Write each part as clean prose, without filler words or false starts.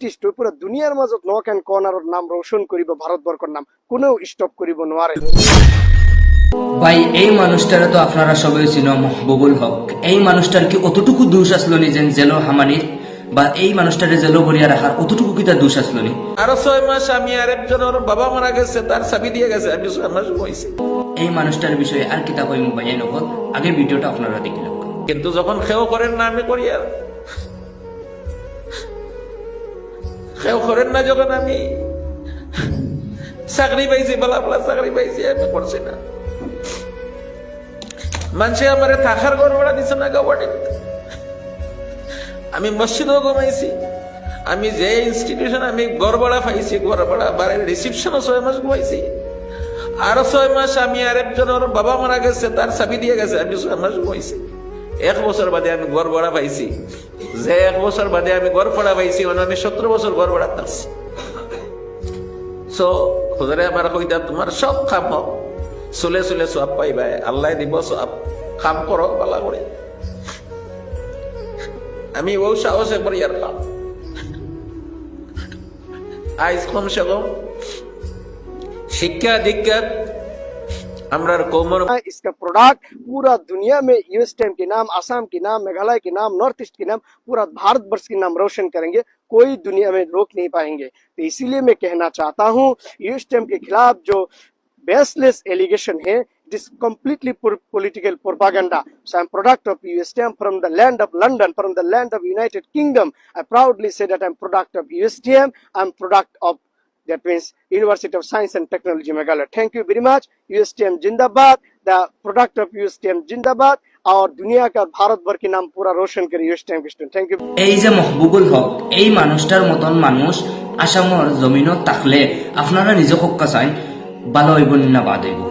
Scientist পুরো দুনিয়ার মাজত নক এন্ড কর্নারর নাম রোশন করিব, ভারতবর্ষর নাম কোনো স্টপ করিব নোৱাৰে। ভাই এই মানুষটারে তো আপনারা সবাই চিনো, মাহবুবুল হক। এই মানুষটার কি অতটুকু দোষ আসলো নি যেন জেলো হামানির, বা এই মানুষটারে জেলো বলিয়া রাখার অতটুকু কি তার দোষ আসলো নি? আরো 6 মাস আমি আরেকজনের বাবা মারা গেছে, তার চাবি দিয়ে গেছে, আমি 6 মাস ঘুমাইছি। এই মানুষটার বিষয়ে আর কিতা কইমু ভাইয়া নকল, আগে ভিডিওটা আপনারা দেখিল। কিন্তু যখন খেও করেন না আমি করি, আর খেও করেন না যখন আমি চাকরি পাইছি, বলা বলা চাকরি পাইছি, আমি করছি না। মানুষে আমার থাকার ঘর ভাড়া দিচ্ছে না গভর্নমেন্ট। আমি মসজিদও ঘুমাইছি, আমি যে ইনস্টিটিউশন আমি ঘর ভাড়া পাইছি, ঘর ভাড়া বাড়ির রিসিপশনও 6 মাস ঘুমাইছি। আরো 6 মাস আমি আরেকজনের বাবা মারা গেছে, তার চাবি দিয়ে গেছে, আমি 6 মাস ঘুমাইছি। 1 বছর বাদে আমি ঘর ভাড়া পাইছি, যে 1 বছর বাদে আমি ঘর ভাড়া পাইছি, আমি 17 বছর ঘর ভাড়া থাকছি। সো হুজুরে আমার কইতা তোমার সব কাম হোক, চলে চলে সব পাইবা, আল্লাহ দিব সব, কাম করো পালা করে। আমি ও সাহসে করি আর কাম। আইজ কমসে কম শিক্ষা দীক্ষা আমরা কৌমর इसका प्रोडक्ट पूरा दुनिया में यूएसटीएम के नाम, आसाम के नाम, मेघालय के नाम, नॉर्थ ईस्ट के नाम, पूरा भारतवर्ष के नाम रोशन करेंगे। कोई दुनिया में रोक नहीं पाएंगे। तो इसीलिए मैं कहना चाहता हूँ यूएसटीएम के खिलाफ जो बेसलेस एलिगेशन है, it is completely political propaganda. So I'm product of USTM from the land of London, from the land of United Kingdom. I proudly say that I'm product of USTM. I'm product of, that means University of Science and Technology Meghalaya. Thank you very much. USTM Jindabad, the product of USTM Jindabad. और दुनिया का भारत भर के नाम पूरा रोशन करे USTM के student. Thank you. এই যে মাহবুবুল হক, এই মানুষটার মতন মানুষ আসামর জমিনত থাকলে আপনারা নিজে হক্কা চাই, ভালো হইব না বাদ হইব।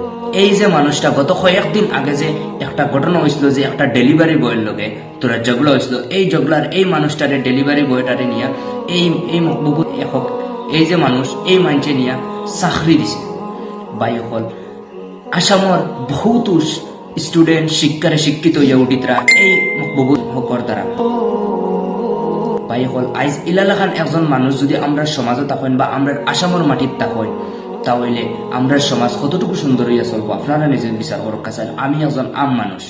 এই যে মানুষটা গত কয়েকদিন আগে যে একটা ঘটনা হয়েছিল, যে একটা ডেলিভারি বয়ের লগে তোরা ঝগড়া হয়েছিল, এই ঝগড়ার এই মানুষটারে ডেলিভারি বয়টারে নিয়ে এই মাহবুবুল হক, এই যে মানুষ, এই মানুষে নিয়ে চাকরি দিছে। বাই হল আসামর বহুত স্টুডেন্ট শিক্ষারে শিক্ষিত হইয়া উঠিতরা এই মাহবুবুল হকর দ্বারা। বাই হল আইজ ইলালাখান একজন মানুষ যদি আমরা সমাজে থাকেন বা আমরা আসামর মাটির থাকেন, তাহলে আমরা সমাজ কতটুকু সুন্দর হইয়া চলবো আপনারা নিজের বিচার করার কাছে। আমি একজন আম মানুষ,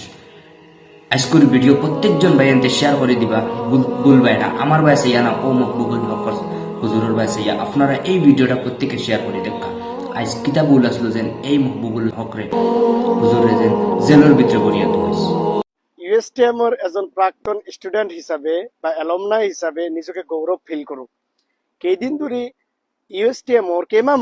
আজকের ভিডিও প্রত্যেকজন ভাইয়ানতে শেয়ার করে দিবা, ভুলবাই না। আমার বয়সে ইয়া না, ও মাহবুবুল হক হুজুরের বয়সে ইয়া, আপনারা এই ভিডিওটা প্রত্যেকে শেয়ার করে দেখা। আজ কিতাব বল আসলো যেন এই মাহবুবুল হকরে হুজুরে যেন জেলের ভিতরে ভরিয়া দিয়েছে। USTM এর এজন প্রাক্তন স্টুডেন্ট হিসাবে বা অ্যালুমনাই হিসাবে নিজেকে গৌরব ফিল করুক। কেইদিন ধরে USTM ওর কেমা